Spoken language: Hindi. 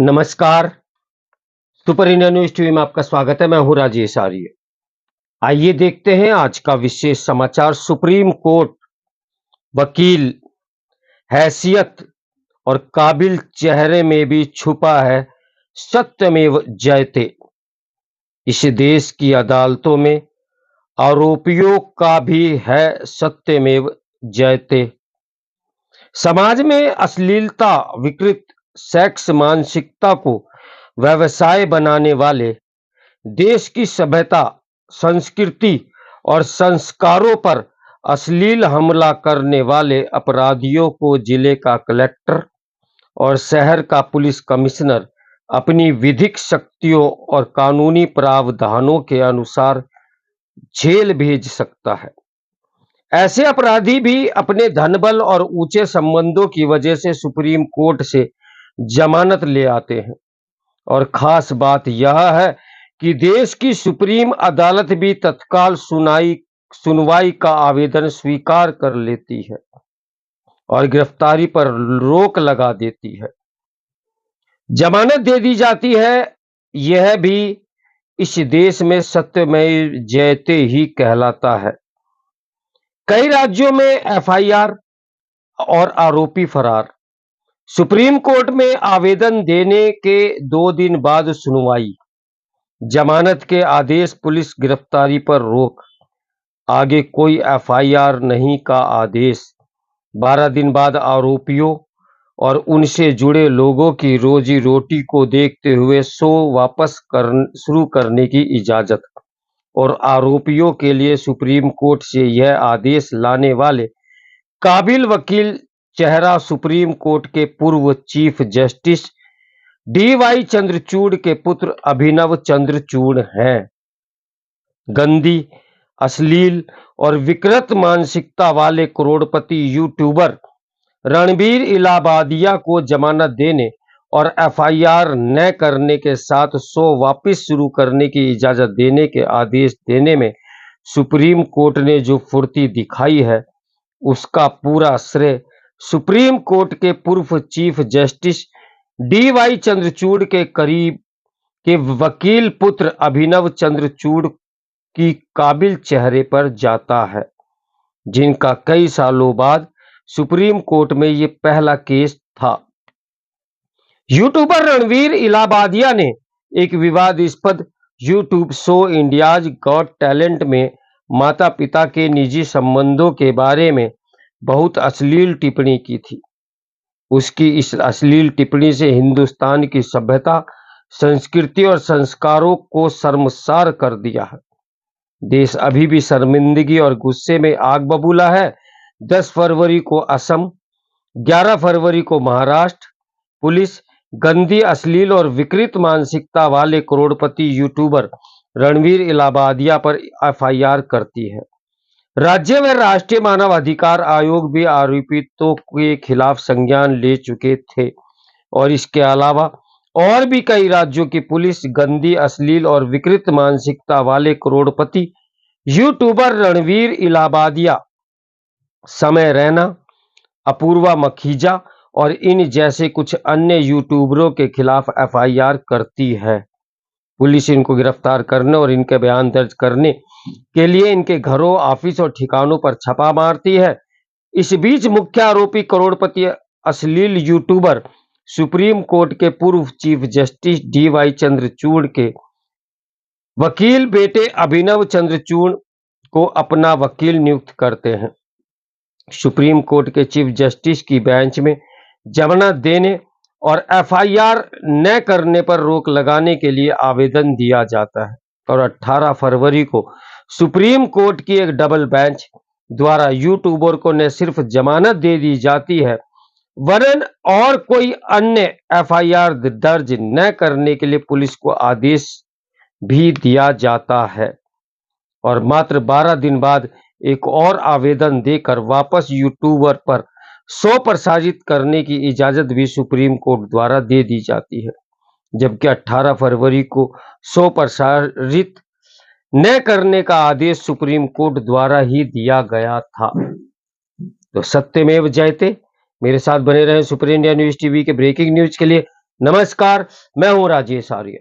नमस्कार। सुपर इंडिया न्यूज टीवी में आपका स्वागत है। मैं हूं राजेश आर्य। आइए देखते हैं आज का विशेष समाचार। सुप्रीम कोर्ट वकील हैसियत और काबिल चेहरे में भी छुपा है सत्यमेव जयते। इस देश की अदालतों में आरोपियों का भी है सत्यमेव जयते। समाज में अश्लीलता, विकृत सेक्स मानसिकता को व्यवसाय बनाने वाले, देश की सभ्यता, संस्कृति और संस्कारों पर अश्लील हमला करने वाले अपराधियों को जिले का कलेक्टर और शहर का पुलिस कमिश्नर अपनी विधिक शक्तियों और कानूनी प्रावधानों के अनुसार जेल भेज सकता है। ऐसे अपराधी भी अपने धनबल और ऊंचे संबंधों की वजह से सुप्रीम कोर्ट से जमानत ले आते हैं। और खास बात यह है कि देश की सुप्रीम अदालत भी तत्काल सुनवाई का आवेदन स्वीकार कर लेती है और गिरफ्तारी पर रोक लगा देती है, जमानत दे दी जाती है। यह भी इस देश में सत्यमेव जयते ही कहलाता है। कई राज्यों में एफआईआर और आरोपी फरार। सुप्रीम कोर्ट में आवेदन देने के 2 दिन बाद सुनवाई, जमानत के आदेश, पुलिस गिरफ्तारी पर रोक, आगे कोई एफआईआर नहीं का आदेश। 12 दिन बाद आरोपियों और उनसे जुड़े लोगों की रोजी रोटी को देखते हुए शो वापस शुरू करने की इजाजत। और आरोपियों के लिए सुप्रीम कोर्ट से यह आदेश लाने वाले काबिल वकील चेहरा सुप्रीम कोर्ट के पूर्व चीफ जस्टिस डी.वाई. चंद्रचूड़ के पुत्र अभिनव चंद्रचूड़ हैं। गंदी, अश्लील और विकृत मानसिकता वाले करोड़पति यूट्यूबर रणबीर इलाहाबादिया को जमानत देने और एफआईआर न करने के साथ शो वापस शुरू करने की इजाजत देने के आदेश देने में सुप्रीम कोर्ट ने जो फुर्ती दिखाई है, उसका पूरा श्रेय सुप्रीम कोर्ट के पूर्व चीफ जस्टिस डी.वाई. चंद्रचूड़ के करीब के वकील पुत्र अभिनव चंद्रचूड़ की काबिल चेहरे पर जाता है, जिनका कई सालों बाद सुप्रीम कोर्ट में ये पहला केस था। यूट्यूबर रणबीर इलाहाबादिया ने एक विवादास्पद YouTube show India's got talent में माता पिता के निजी संबंधों के बारे में बहुत अश्लील टिप्पणी की थी। उसकी इस अश्लील टिप्पणी से हिंदुस्तान की सभ्यता, संस्कृति और संस्कारों को शर्मसार कर दिया है। देश अभी भी शर्मिंदगी और गुस्से में आग बबूला है। 10 फरवरी को असम, 11 फरवरी को महाराष्ट्र पुलिस गंदी, अश्लील और विकृत मानसिकता वाले करोड़पति यूट्यूबर रणबीर इलाहाबादिया पर एफआईआर करती है। राज्य व राष्ट्रीय मानव अधिकार आयोग भी आरोपितों के खिलाफ संज्ञान ले चुके थे और इसके अलावा और भी कई राज्यों की पुलिस गंदी, अश्लील और विकृत मानसिकता वाले करोड़पति यूट्यूबर रणबीर इलाहाबादिया, समय रैना, अपूर्वा मखीजा और इन जैसे कुछ अन्य यूट्यूबरों के खिलाफ एफआईआर करती है। पुलिस इनको गिरफ्तार करने और इनके बयान दर्ज करने के लिए इनके घरों, ऑफिस और ठिकानों पर छापा मारती है। इस बीच मुख्य आरोपी करोड़पति अश्लील यूट्यूबर सुप्रीम कोर्ट के पूर्व चीफ जस्टिस डी.वाई. चंद्रचूड़ के वकील बेटे अभिनव चंद्रचूड़ को अपना वकील नियुक्त करते हैं। सुप्रीम कोर्ट के चीफ जस्टिस की बेंच में जमानत देने और एफआईआर न करने पर रोक लगाने के लिए आवेदन दिया जाता है और 18 फरवरी को सुप्रीम कोर्ट की एक डबल बेंच द्वारा यूट्यूबर को न सिर्फ जमानत दे दी जाती है, वरन और कोई अन्य एफआईआर दर्ज न करने के लिए पुलिस को आदेश भी दिया जाता है। और मात्र 12 दिन बाद एक और आवेदन देकर वापस यूट्यूबर पर शो प्रसारित करने की इजाजत भी सुप्रीम कोर्ट द्वारा दे दी जाती है, जबकि 18 फरवरी को शो प्रसारित न करने का आदेश सुप्रीम कोर्ट द्वारा ही दिया गया था। तो सत्यमेव जयते। मेरे साथ बने रहें सुपर इंडिया न्यूज टीवी के ब्रेकिंग न्यूज के लिए। नमस्कार, मैं हूं राजेश आर्य।